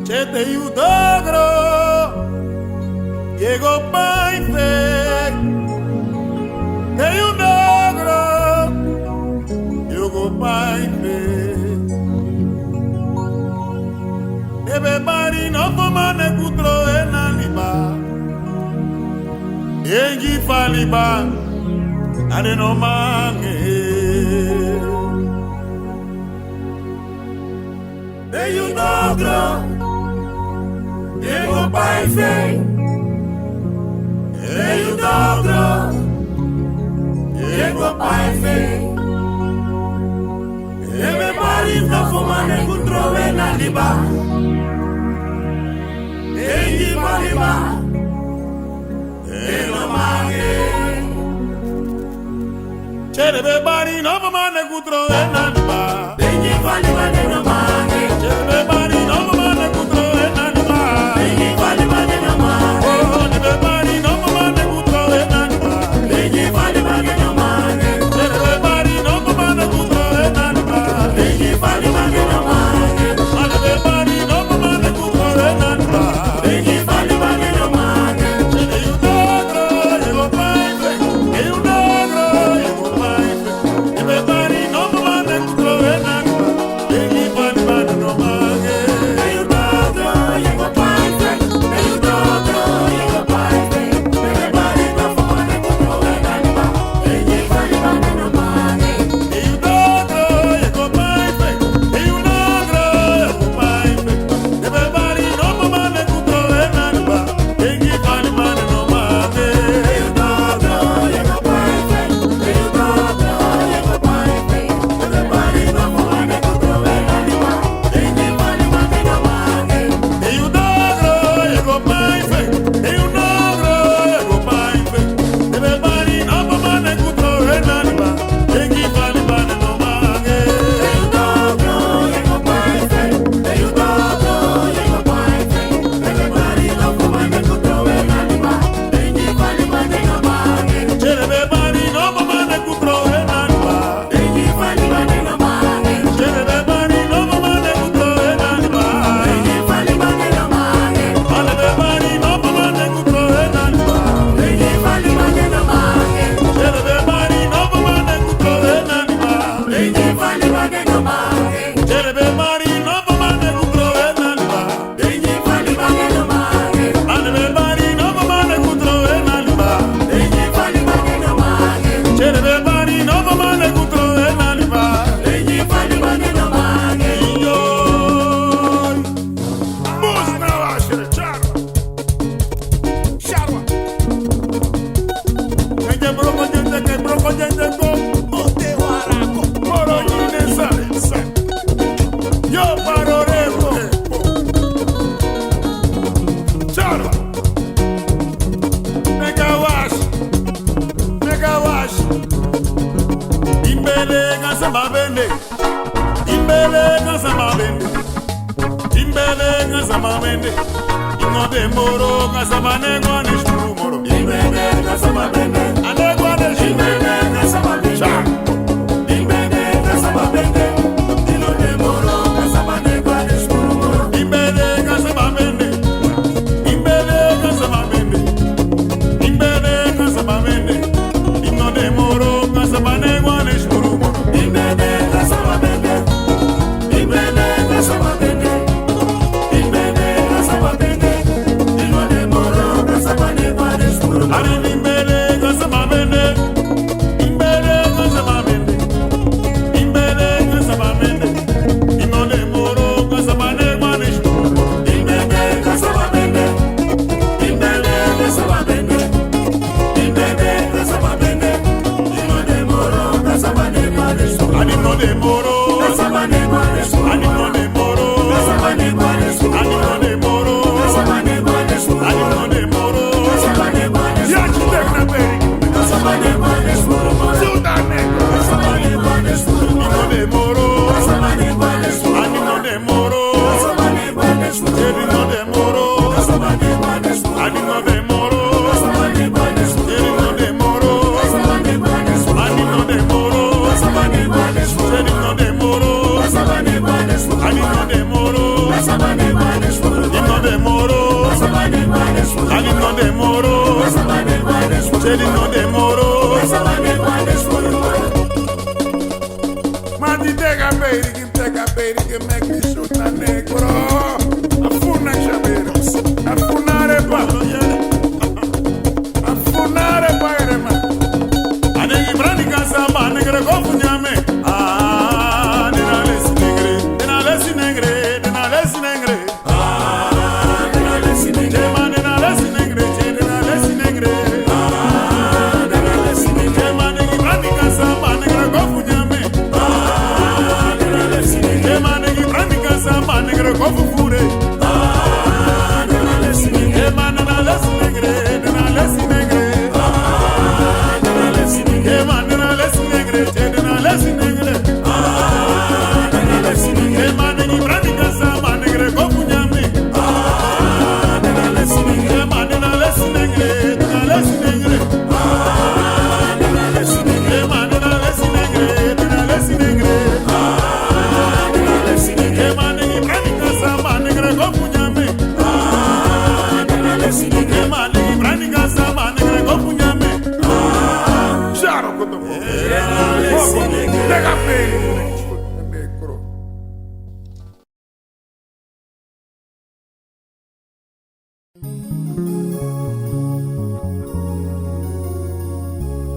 Chete yudogro, llegó paise. Te yudogro, llegó paise. Everybody no for man kutro enaliba. Yengi faliba, ane no mange. Te yudogro. Diego Paise, Eudogro, Diego Paise. Everybody no fumane kutrove na liba, Eji paliba, Elo mange. Everybody no fumane kutrove na liba, Eji paliba elo mange. Everybody no fumane kutrove na liba. Demoro. Ele não demorou. Mati tega beiri, que make me shoot na negro. Afuna chaveiros, afunare palo yere. Afunare paere ma. Anegi brani casa ma negre gofu nyame. Ah, dena lesi negre, dena lesi negre, dena lesi negre. Ah, dena lesi negre, ma dena lesi negre, dena lesi negre. Ah, dena lesi negre, ma negi brani casa ma negre gofu nyame. Ah, dena lesi negre, ma negi brani casa ma negre gofu fure. Ah, dena lesi negre, ma dena lesi negre, dena lesi negre. Ah, dena lesi negre, ma dena lesi negre, dena lesi negre. Ah, dena lesi negre, ma negi brani casa ma negre gofu nyame. Ah, dena lesi negre, ma dena lesi negre, dena lesi negre. Ah, dena lesi negre, ma dena lesi negre, dena lesi negre. Ah, dena lesi negre, ma negi brani casa ma negre gofu nyame. Ah, dena lesi negre, ma negi brani casa ma negre gofu nyame. Ah, charo koto. Dena lesi negre, tega beiri.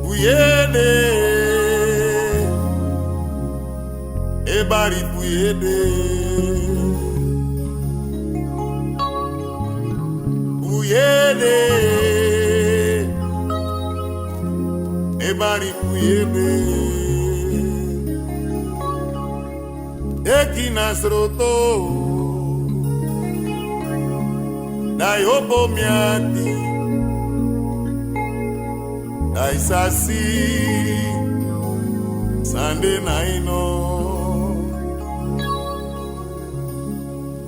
Puyede, ebari puyede, puyede, ebari puyede, ekinasroto, dai obo miati. Dai sasi Sunday naino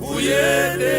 Uyede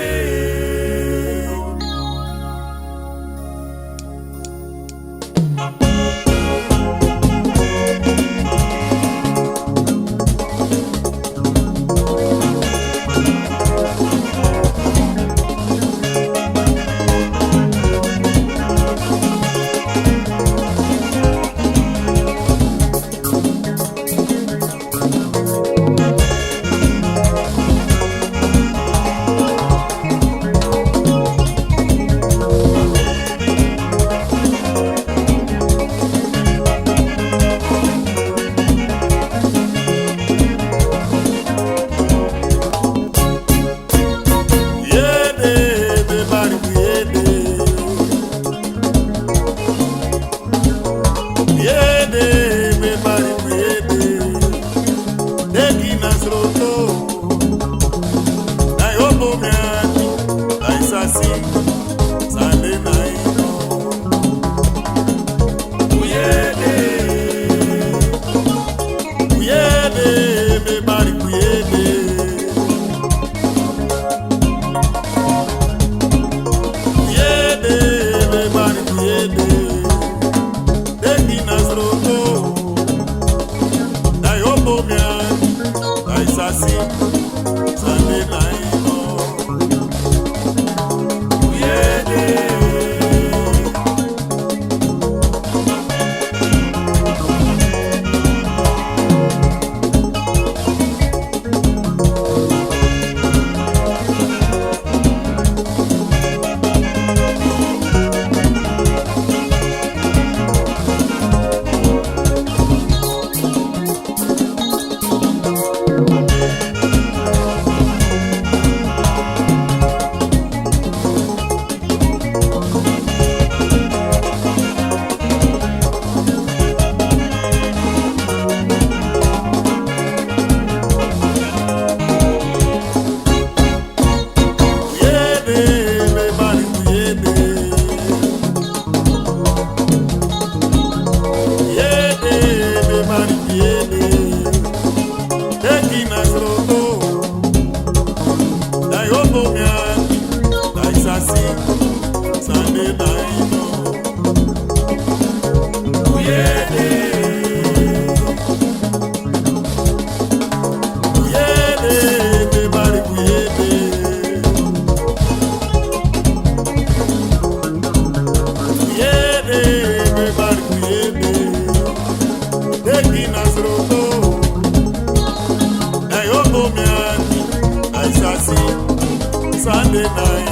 Sunday night.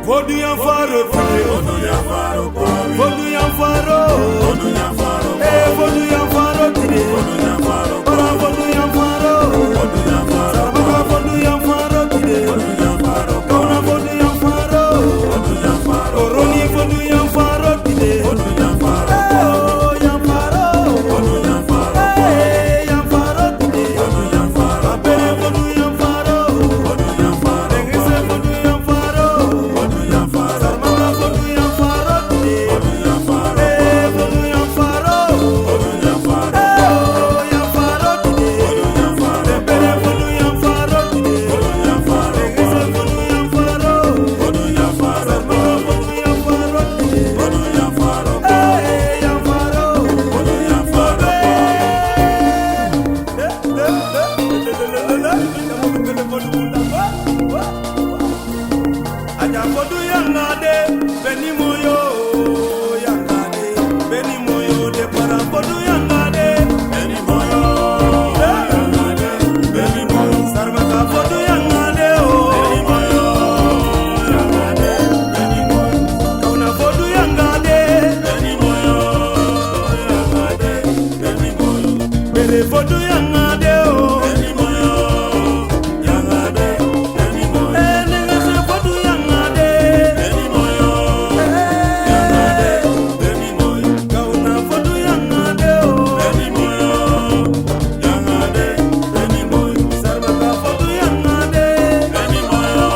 Fodu yan faro, fodu yan faro, fodu yan faro, fodu yan faro, fodu yan faro, fodu yan faro, fodu yan faro, fodu yan faro, fodu yan faro, fodu yan faro, kauna fodu yan faro, fodu yan faro, roni fodu yan faro, fodu yan faro, yan faro, fodu yan faro, yan faro, fodu yan faro, abere fodu yan faro, fodu yan faro, dengese fodu yan faro, fodu yan faro, sarmana fodu yan faro, fodu yan faro, fodu yan faro, fodu yan faro, yan faro, fodu yan faro, abere fodu yan faro, fodu yan faro, dengese fodu yan faro, fodu yan faro, sarmana fodu yan faro, fodu yan faro, yan faro, fodu yan faro. Aja fodu yangade beni moyo yangade beni moyo de para fodu yangade beni moyo yangade beni moyo sarmaka fodu yangade beni moyo yangade beni moyo kauna fodu yangade beni moyo yangade beni moyo bere fodu yangade beni moyo yangade beni moyo nengase fodu yangade beni moyo yangade beni moyo kauna fodu yangade beni moyo yangade beni moyo sarmaka fodu yangade beni moyo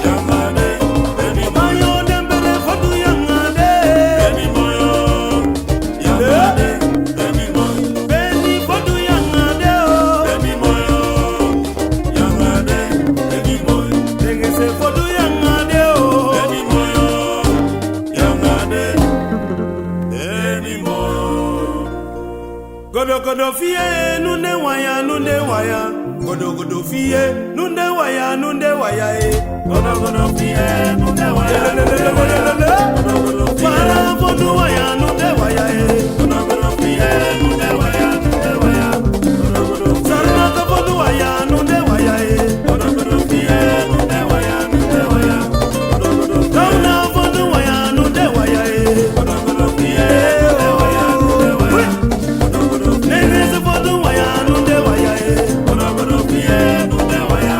yangade beni moyo dembere fodu yangade beni moyo yangade beni moyo beni fodu yangade beni moyo yangade beni moyo dengese fodu yangade beni moyo yangade beni moyo godo godo fie nunde waya godo godo fie nunde waya godo godo fie nunde waya godo godo fie para fodu waya nunde waya godo godo fie nunde waya godo godo sarna ka fodu waya nunde waya godo godo fie nunde waya godo godo kauna fodu waya nunde waya godo godo fie nunde waya godo godo nengese fodu waya nunde waya godo godo fie nunde waya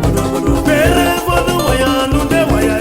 godo godo bere fodu waya nunde waya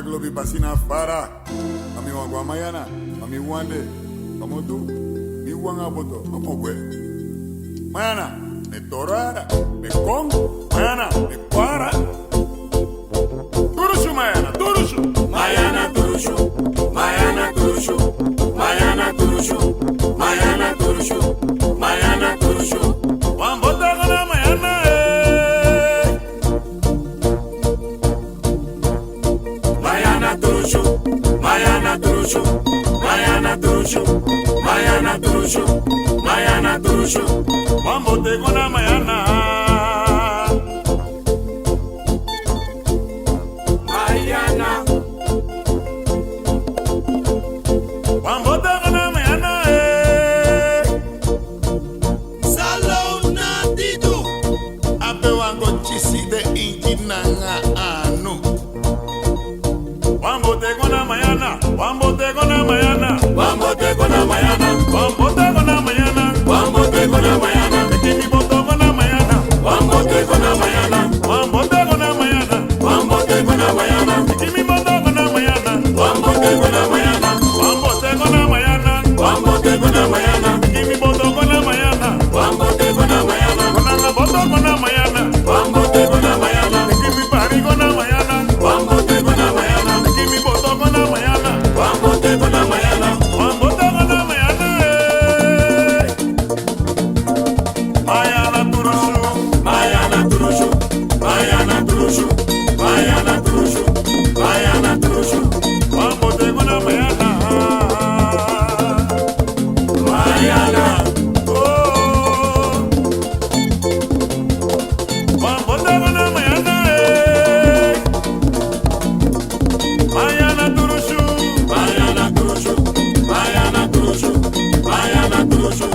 globi pasina fara. Ami wangwa mayana, ami wande, kamotu, mi wanga boto, amogwe. Mayana, me torara, me congo, mayana, me para. Turushu mayana, turushu. Mayana turushu, Mayana turushu, Mayana turushu, Mayana turushu, Mayana turushu. Wambota gana mayana Mayana turushu, Mayana turushu, Mayana turushu, Mayana turushu, Mayana turushu. Wambote gana mayana Mayana, Wambote gana mayana Salona Didu, Ape wango chisi de inji nanga anu Wambote gana mayana Wambote gana mayana Wambote gona Mayana, Wambote gana mayana Wambote gona Mayana, Ekini boto gana mayana Wambote gona Mayana, Wambote gana mayana Wambote gona Mayana, Ekini boto gana mayana Wambote gona Mayana, Wambote gana mayana Wambote gona Mayana, Ekini boto gana mayana Wambote gona Mayana, Konanga boto gana mayana Wambote gona Mayana, Ekini pari gana mayana Wambote gona Mayana, Ekini boto gana mayana Wambote gona Mayana, Wambote gana mayana Mayana turushu Mayana turushu, Mayana turushu, Mayana turushu, Mayana turushu, Wambote gana mayana Mayana, Oh Wambote gana mayana Mayana turushu Mayana turushu, Mayana turushu, Mayana turushu,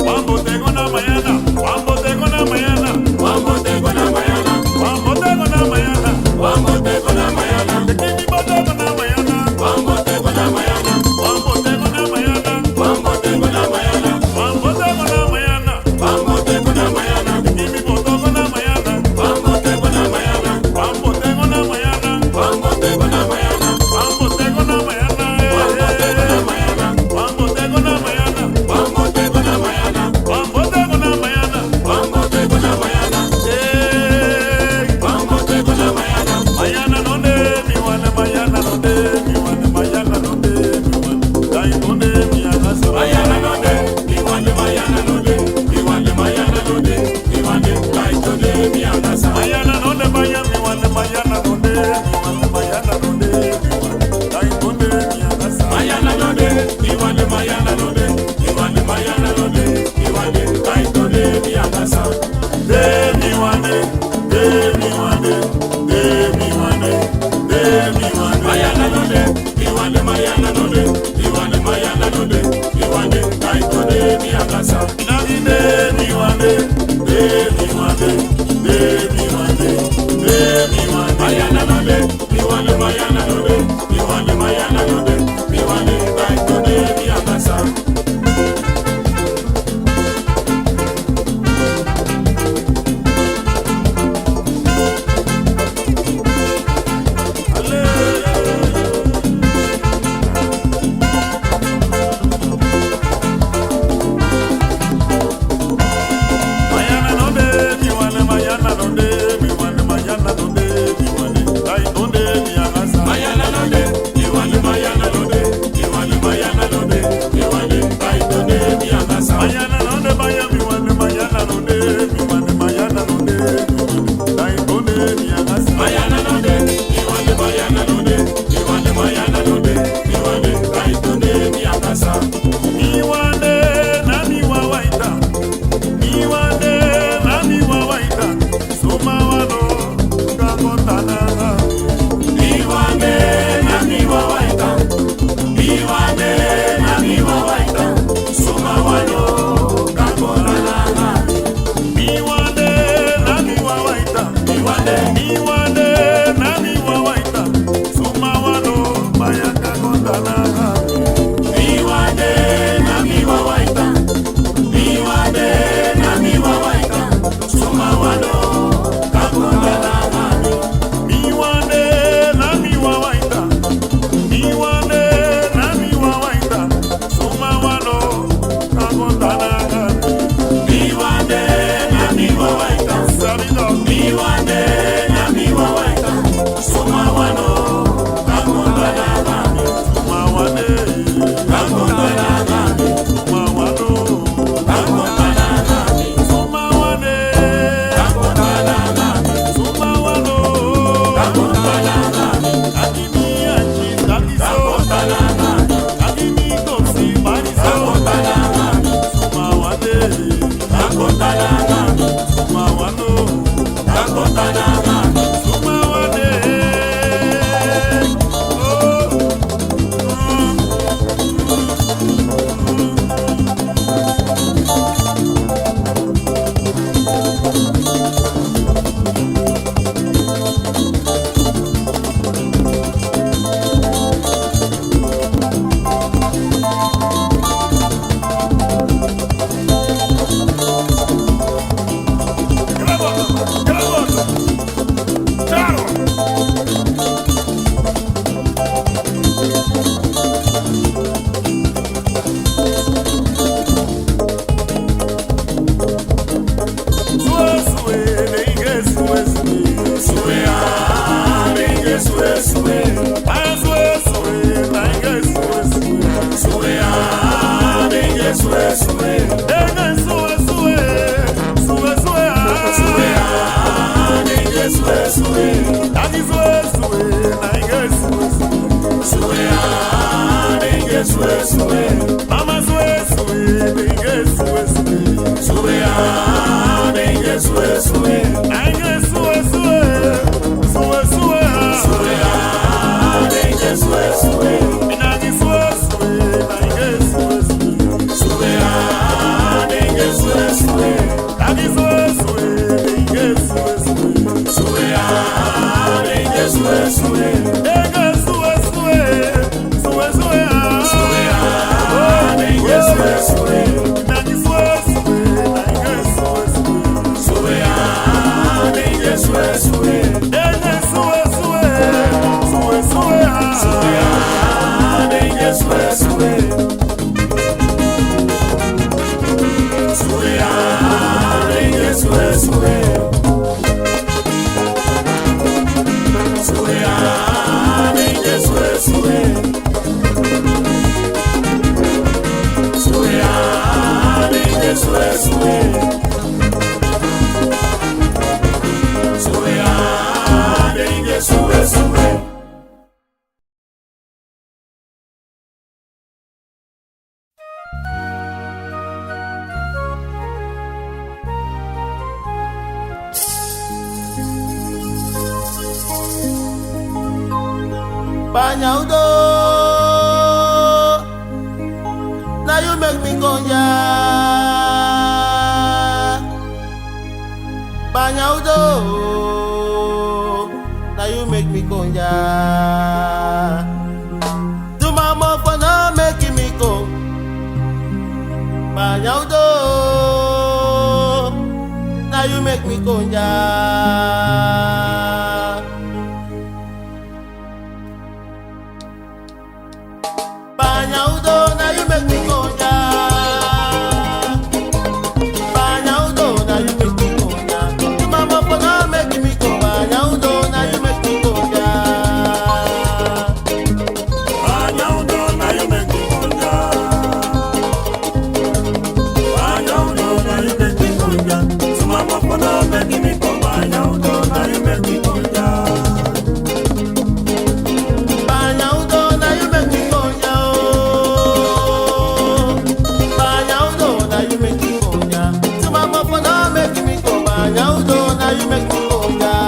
Wambote gana mayana Wambote gana mayana Wambote gona Mayana, Wambote gana mayana Wambote gona Mayana, Ekini boto gana mayana Wambote gona Mayana, Wambote gana mayana Wambote gona Mayana, Wambote gana mayana Wambote gona Mayana, Ekini boto gana mayana Wambote gona Mayana, Wambote gana mayana Wambote gona Mayana, Wambote gana mayana Wambote gona Mayana, Wambote gana mayana Wambote gona Mayana, Wambote gana mayana Wambote gona Mayana, Wambote gona Mayana, Mayana nonde mi wane mayana nonde mi wane mayana nonde mi wane dai nonde mi agasa Mayana node, Iwande Mayana node, Iwande Mayana node, Iwande Kaitode Miagasa. Mayana nonde maya mi wane mayana nonde mi wane mayana nonde mi wane dai nonde mi agasa Mayana node, Iwande Mayana node, Iwande Mayana node, Iwande Kaitode Miagasa. de mi wane de mi wane de mi wane de mi wane Mayana node, Iwande Mayana node, Iwande Mayana node, Iwande Kaitode Miagasa. Nagi de mi wane de mi wane de mi wane de mi wane Mayana node, Iwande Mayana node, Iwande Mayana node, Iwande Kaitode Miagasa. sue sue. Mama sue sue, dengue sue sue. Sue ah, dengue sue sue. Dengue sue sue, sue sue. Sue ah, dengue sue sue. Inagi sue sue, dengue sue sue. Sue ah, dengue sue sue. Agi sue sue, dengue sue sue. Sue ah, dengue sue sue. Dengue sue sue, sue sue. Sue ah, dengue sue sue. Inagi sue sue, dengue sue sue. Sue ah, dengue sue sue. Dengue sue sue, sue sue. Sue ah, dengue sue sue. Sue ah, dengue sue sue. Sue ah, dengue sue sue. Sue ah, dengue sue sue. Sue ah, dengue sue sue. Banyaudo, now you make me go ya. Banyaudo, now you make me go ya. Do mama for now making me go. Banyaudo, now you make me go ya. Banyaudo, now you make me go down. Banyaudo, now you make me go down. Mama, for now making me go. Banyaudo, now you make me go down. Banyaudo, now you make me go down. Banyaudo, now you make me go down. So mama, for now making me go. Banyaudo, now you make me go down. Banyaudo, now you make me go down. Banyaudo, now you make me go down. So mama, for now making me go. Banyaudo, now you make me go down.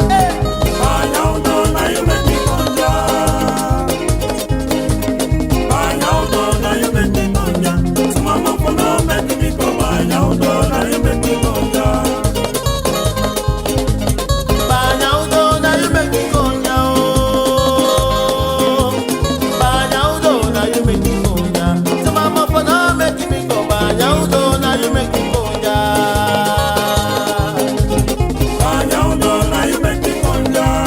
Hey. Banyaudo, now you make me go down. Banyaudo, now you make me go down. So mama, for now making me go. Banyaudo, now you make me go down. Banyaudo, now you make me go down. Banyaudo, now you make me go down. So mama, for now making me go. Banyaudo, now you make me go down. Banyaudo, now you make me go down.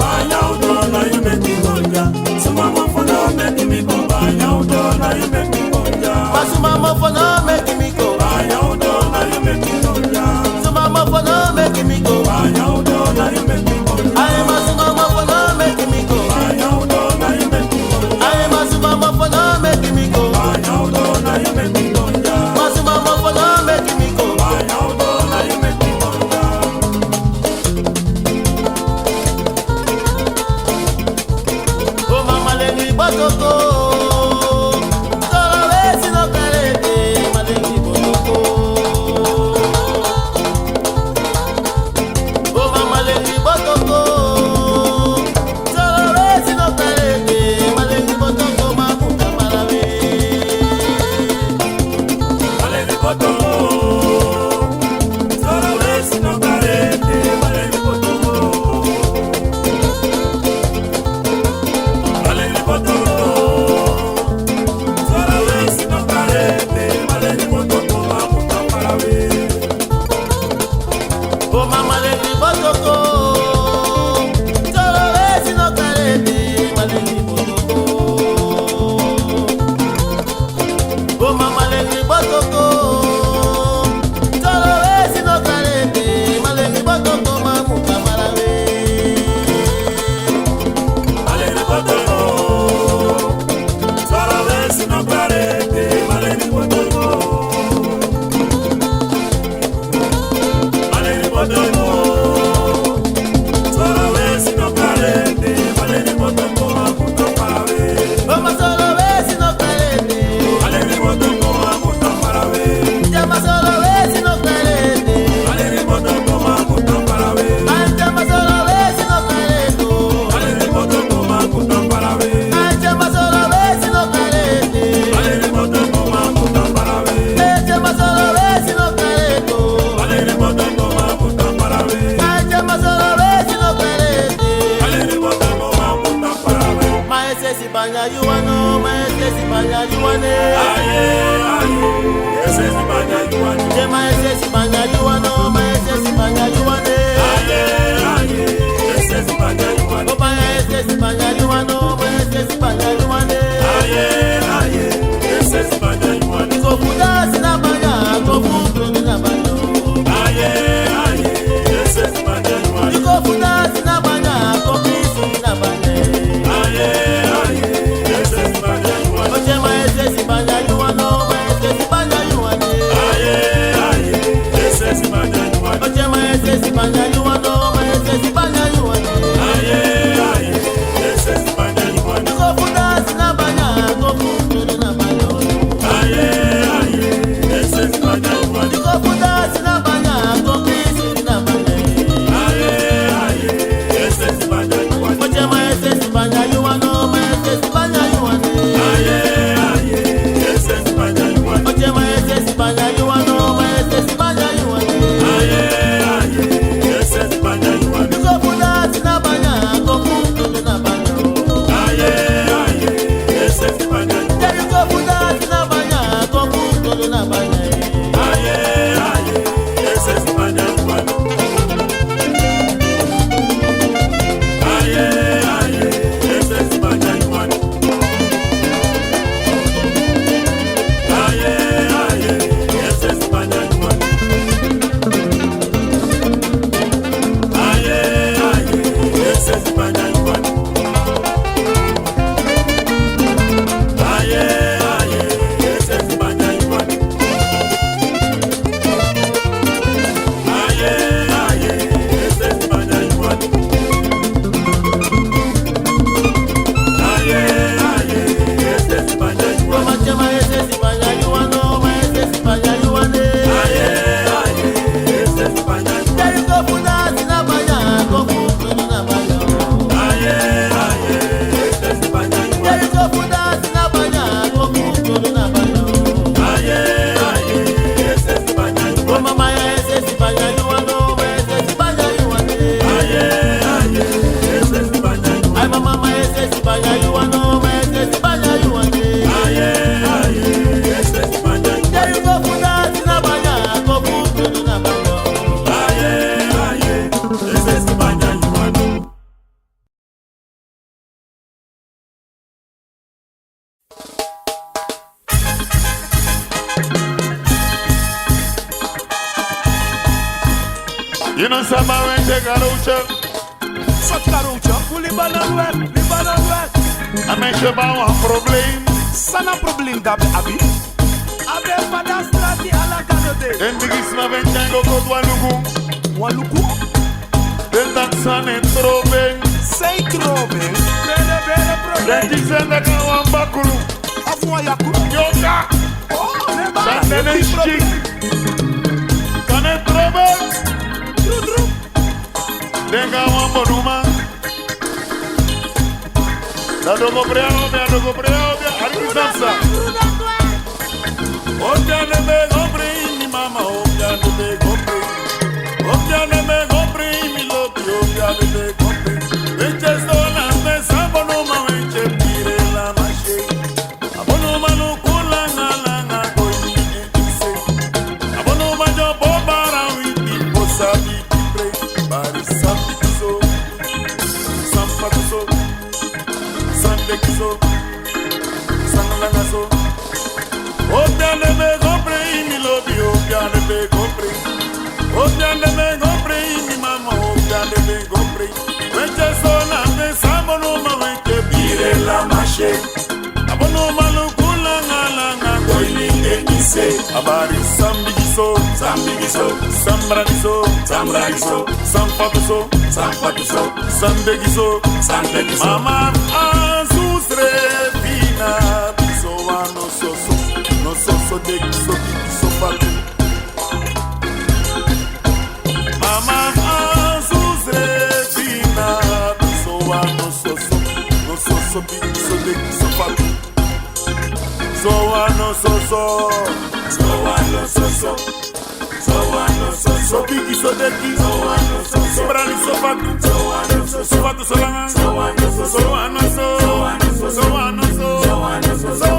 Banyaudo, now you make me go down. So mama, for now making me go. Banyaudo, now you make me go down. Pass mama, for now making me go. Banyaudo, now you make me go down. So mama, for now making me go. Banyaudo, now you make me go down. I am a mama, for now making me go. Banyaudo, now you make me go down. I am a mama, for now making me go. Banyaudo, now you make me go down. Pass mama, for now making me go. Banyaudo, now you make me go down. Oh mama, let me botoko. Solo vesi no carete. ese si baña yuane. Aye, aye, ese si baña yuane. Jema ese si baña yuano, ma ese si baña yuane. Aye, aye, ese si baña yuane. Opa ese si baña yuano, ma ese si baña yuane. Aye, aye, ese si baña yuane. Go fuda sina baña, go fuda sina baña. Aye, aye, ese si baña yuane. Go fuda sina baña, go pisu sina baña. Aye, aye, ese si baña yuane. Jema ese si baña yuano, ma ese si baña yuane. Aye, aye, ese si baña yuane. Jema ese si baña yuano, ma ese si baña yuane. Aye, aye, ese si baña yuane. Go fuda sina baña, go fuda sina baña. Aye, aye, ese si baña yuane. Go fuda sina baña, go pisu sina baña. Aye, aye, ese si baña yuane. Jema ese si baña yuano, ma ese si baña yuane. Aye, aye, ese si baña yuane. Jema ese si baña yuano, ma ese si baña yuane. Aye, aye, ese si baña yuane. Go fuda sina baña, go fuda sina baña. Aye, aye, ese si baña yuane. Go fuda sina baña, go fuda sina baña. Aye, aye, ese si baña yuane. Aye, aye, ese si baña yuane. Aye, aye, ese si baña yuane. Aye, aye, ese si baña yuane. Aye, aye, ese si baña yuane. Aye, aye, ese si baña yuane. Aye, aye, ese si baña yuane. Jema ese si baña yuano, ma ese si baña yuane. Aye, aye, ese si baña yuane. Go fuda sina baña, go fuda sina baña. Aye, aye, ese si baña yuane. Go fuda sina baña, go fuda sina baña. Aye, aye, ese si baña Go yuane. mama ese si baña yuano, ma ese si baña yuane. Aye, aye, ese si baña yuane. Ay mama ese si baña yuano, ma ese si baña yuane. Aye, aye, ese si baña yuane. Go fuda sina baña, go fuda sina baña. Aye, aye, ese si baña yuane. You know somebody when they got out Sot karoucha, pou li banan wet, li banan wet. I make sure about one problem. Sana problem dabe abi. Abe fada strati ala kanode. Then the gisma ven jango go to alugu. Waluku, Then taxan and trobe. sei krobe. Bele bele Then problem. kisenda kawan bakuru. Afwa yaku. Yoga. Oh, ne ba. Then the chick. Can it trobe? Dru dru. Then kawan bonuma. Adogo preobia, arikisansa. Obia ne me gombre, mi mama, obia ne me gombre. Obia ne me gombre, mi lobi, obia ne me gombre. Veche sola, me sabono ma veche pire la mache. Abono manu kula na koi ni ise. Abono majo bobara witi posa biti pre. Bari sambi so, sampa so. Sande kiso, sangalanga so. Obia ne me compre, mi lobi, obia ne me compre. Obia ne me compre, mi mama, obia ne me compre. Veche sona, me sabono ma veche pire la mache. Abono malu kula ngalanga, koi linge ise. Abari sambi kiso, sambra kiso, sampa kiso, sande kiso. Mama asusre fina biso wa no soso de kiso patu. Mama asusre fina biso wa no soso de kiso patu. So wa no soso, so bigi so de kiso, so brani so patu, so patu so langa, so wa no so.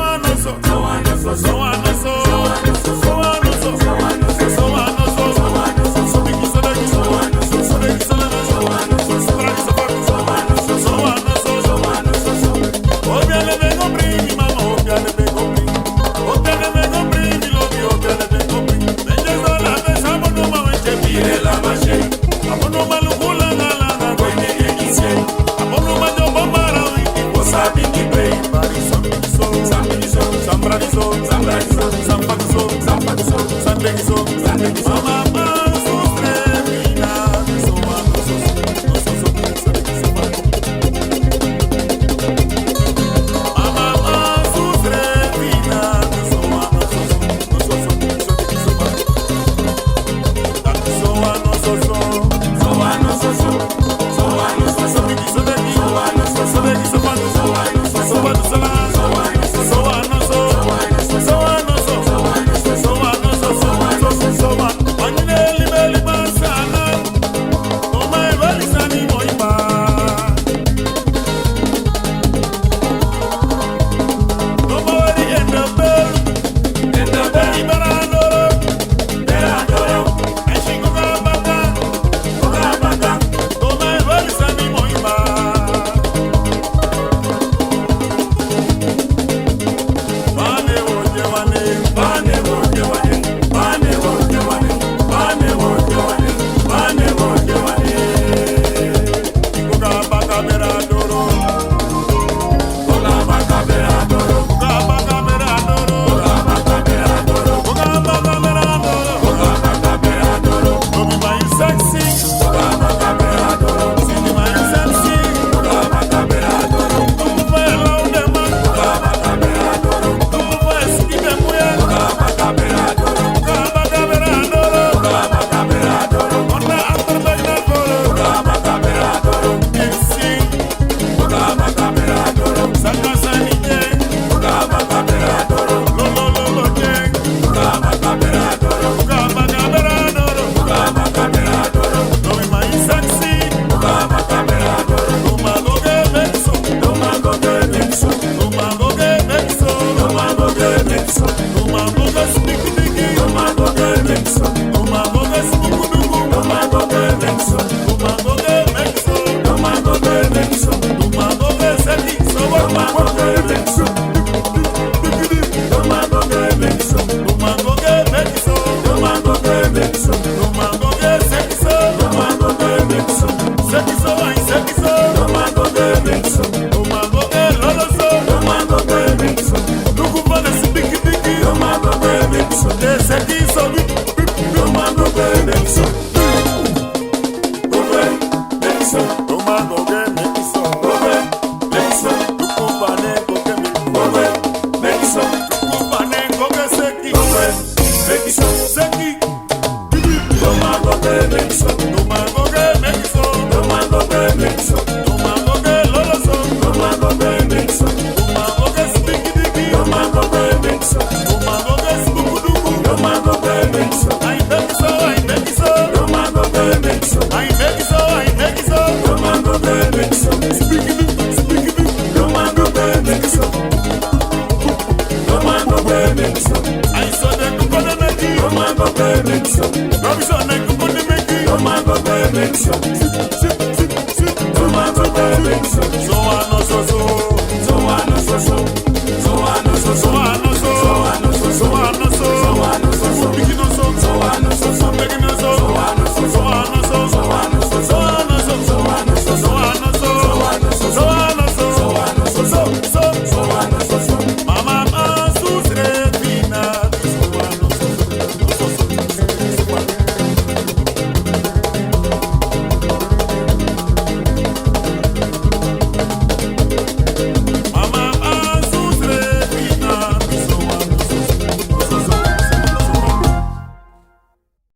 go pay make so. Robinson, I could put the making. Oh my go pay make so.